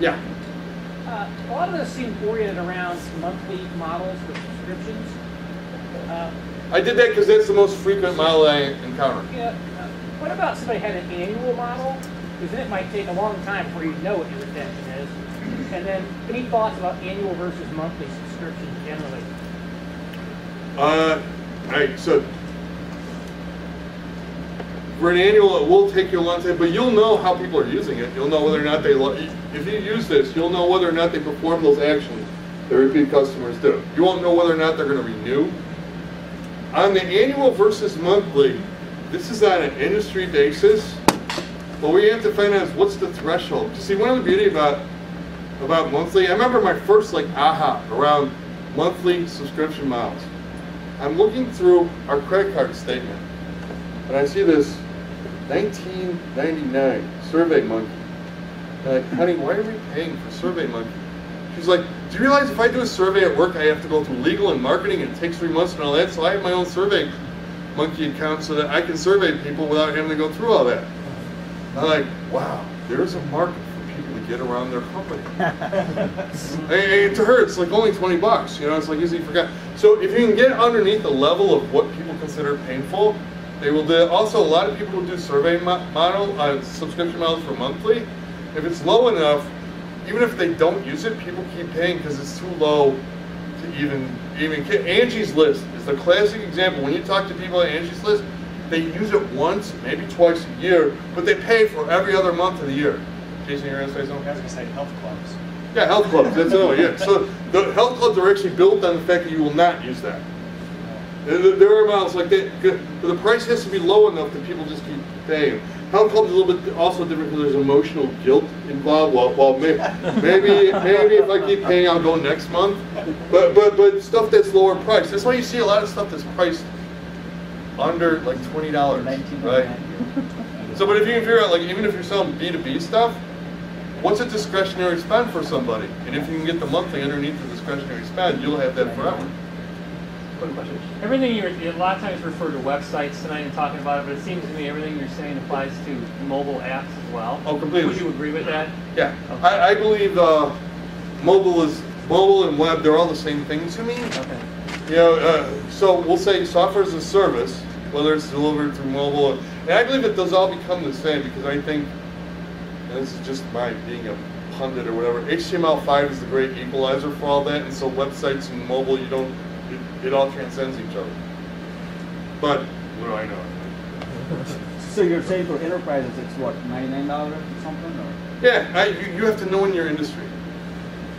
Yeah. A lot of those seem oriented around monthly models with subscriptions. I did that because that's the most frequent model I encounter. Yeah. What about somebody had an annual model? Because then it might take a long time before you know what your retention is. And then, any thoughts about annual versus monthly subscriptions generally? So for an annual, it will take you a long time, but you'll know how people are using it. You'll know whether or not they, if you use this, you'll know whether or not they perform those actions that repeat customers do. You won't know whether or not they're going to renew. On the annual versus monthly, this is on an industry basis. What we have to find out is what's the threshold. You see, one of the beauty about monthly, I remember my first aha around monthly subscription models. I'm looking through our credit card statement, and I see this 1999 Survey Monkey. I'm like, honey, why are we paying for Survey Monkey? She's like, do you realize if I do a survey at work, I have to go through legal and marketing, and it takes 3 months and all that, so I have my own Survey Monkey account so that I can survey people without having to go through all that. I'm like, wow, there's a market for people to get around their company. And to her, it's like only 20 bucks, you know, it's like easy to forget. So if you can get underneath the level of what people consider painful, they will do. Also, a lot of people will do survey subscription models for monthly. If it's low enough, even if they don't use it, people keep paying because it's too low to even Angie's List is the classic example. When you talk to people at Angie's List, they use it once, maybe twice a year, but they pay for every other month of the year. Jason, you're going to say something? I was going to say health clubs. Yeah, health clubs, that's another one, yeah. So the health clubs are actually built on the fact that you will not use that. There are models like that, but the price has to be low enough that people just keep paying. Health clubs is a little bit also different because there's emotional guilt involved. Well, maybe if I keep paying, I'll go next month. But stuff that's lower priced. That's why you see a lot of stuff that's priced under like $20, right? So, but if you can figure out, like, even if you're selling B2B stuff, what's a discretionary spend for somebody? And if you can get the monthly underneath the discretionary spend, you'll have that forever. Everything a lot of times refer to websites tonight and talking about it, but it seems to me everything you're saying applies to mobile apps as well. Oh, completely. Would you agree with that? Yeah, okay. I believe mobile and web, they're all the same thing to me. Okay. You know, so we'll say software as a service, whether it's delivered through mobile, and I believe that those all become the same because I think, and this is just my being a pundit or whatever, HTML5 is the great equalizer for all that, and so websites and mobile, it all transcends each other. But what do I know? So you're saying for enterprises it's what, $99 or something? Or? Yeah, you have to know in your industry.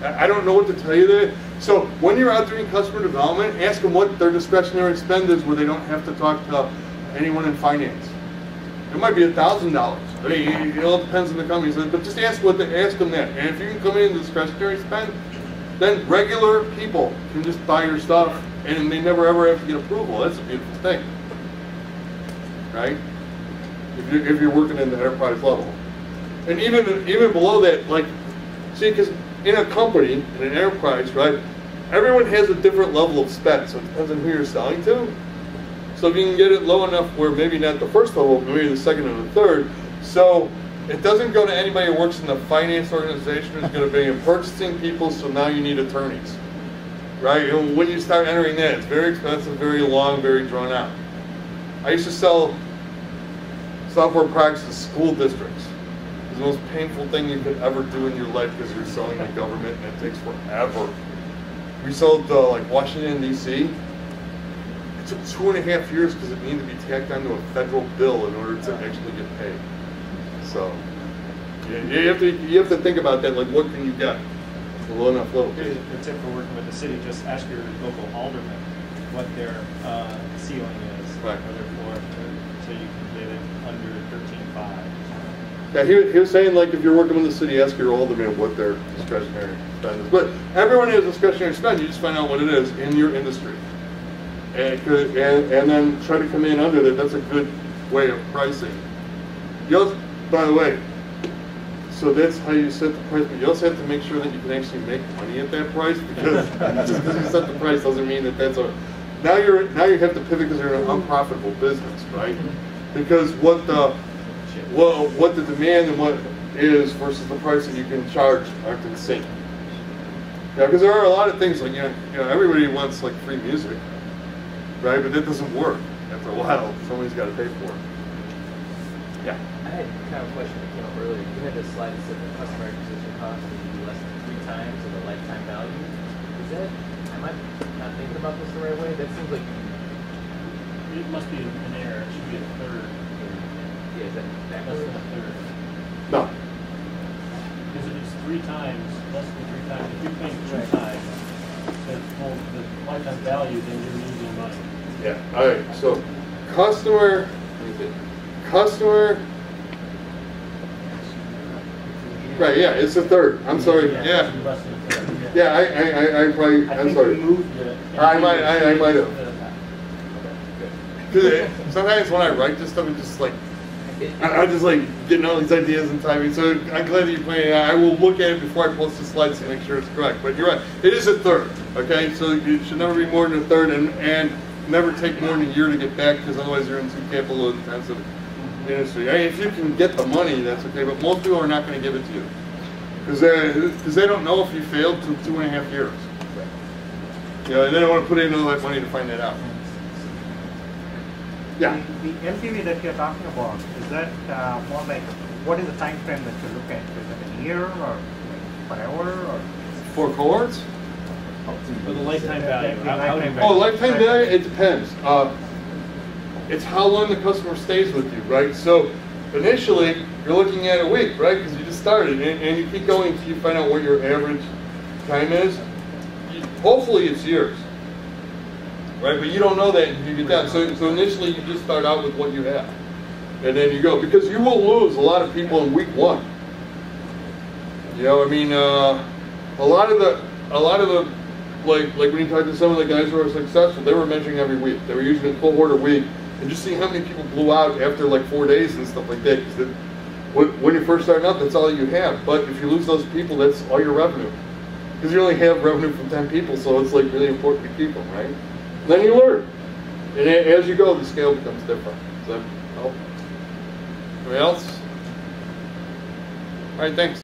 I don't know what to tell you there. So when you're out doing customer development, ask them what their discretionary spend is where they don't have to talk to anyone in finance. It might be $1,000. I mean, it all depends on the company, but just ask them that. And if you can come in discretionary spend, then regular people can just buy your stuff and they never ever have to get approval. That's a beautiful thing, right? If you're working in the enterprise level. And even below that, like, see, because in a company, in an enterprise, right, everyone has a different level of spend, so it depends on who you're selling to. So if you can get it low enough where maybe not the first level, but maybe the second and the third, so it doesn't go to anybody who works in the finance organization who's going to be in purchasing people, so now you need attorneys, right? And when you start entering that, it's very expensive, very long, very drawn out. I used to sell software products to school districts. It's the most painful thing you could ever do in your life because you're selling to government and it takes forever. We sold like Washington, D.C. It took 2.5 years because it needed to be tacked onto a federal bill in order to actually get paid. So you have to think about that. Like, what can you get for low enough level? Here's a tip for working with the city: just ask your local alderman what their ceiling is for their floor, so you can get it under 13.5. Yeah, he was saying, like, if you're working with the city, ask your alderman what their discretionary spend is. But everyone has discretionary spend. You just find out what it is in your industry, and then try to come in under that. That's a good way of pricing. You also, by the way, so that's how you set the price, but you also have to make sure that you can actually make money at that price, because just because you set the price doesn't mean that that's a. Now you have to pivot because you're in an unprofitable business, right? Because what the demand and is versus the price that you can charge aren't in sync. Yeah, because there are a lot of things like, you know, everybody wants like free music, right? But that doesn't work. After a while, somebody's got to pay for it. Yeah. I had kind of a question that came up earlier. You had this slide that said the customer acquisition cost would be less than 3 times of the lifetime value. Is that, am I not thinking about this the right way? That seems like it must be an error. It should be a third. Yeah, is that Less backwards? than a third. No. Because if it's 3 times, less than 3 times, if you're paying 2 times the lifetime value, then you're losing money. Yeah. All right. So, customer. Customer. Right. Yeah. It's a third. I'm sorry. Yeah. It's less than a third. Yeah. I probably. I I'm think sorry. we moved it. I might have. Because sometimes when I write this stuff, it's just like I'm just like getting all these ideas and typing. So I'm glad that you pointed it out. I will look at it before I post the slides to make sure it's correct. But you're right. It is a third. Okay. So it should never be more than a third, and never take more than a year to get back, because otherwise you're in too capital intensive industry. I mean, if you can get the money, that's okay. But most people are not going to give it to you because they don't know if you failed till 2.5 years. You know, and they don't want to put in all that money to find that out. Yeah. The LTV that you're talking about, is that more like, what is the time frame that you look at? Is it a year or like forever or? For cohorts? For the lifetime value. Oh, lifetime value? It depends. It's how long the customer stays with you, right? So initially, you're looking at a week, right? Because you just started, and you keep going until you find out what your average time is. Hopefully, it's years. Right, but you don't know that until you get down. So initially, you just start out with what you have, and then you go, because you will lose a lot of people in week 1. You know, I mean, a lot of the like when you talk to some of the guys who are successful, they were measuring every week. They were using a cohort a week, and just seeing how many people blew out after like 4 days and stuff like that. Because when you're first starting out, that's all you have. But if you lose those people, that's all your revenue. Because you only have revenue from 10 people, so it's like really important to keep them, right? Then you learn, and as you go, the scale becomes different. Does that help? Anybody else? All right, thanks.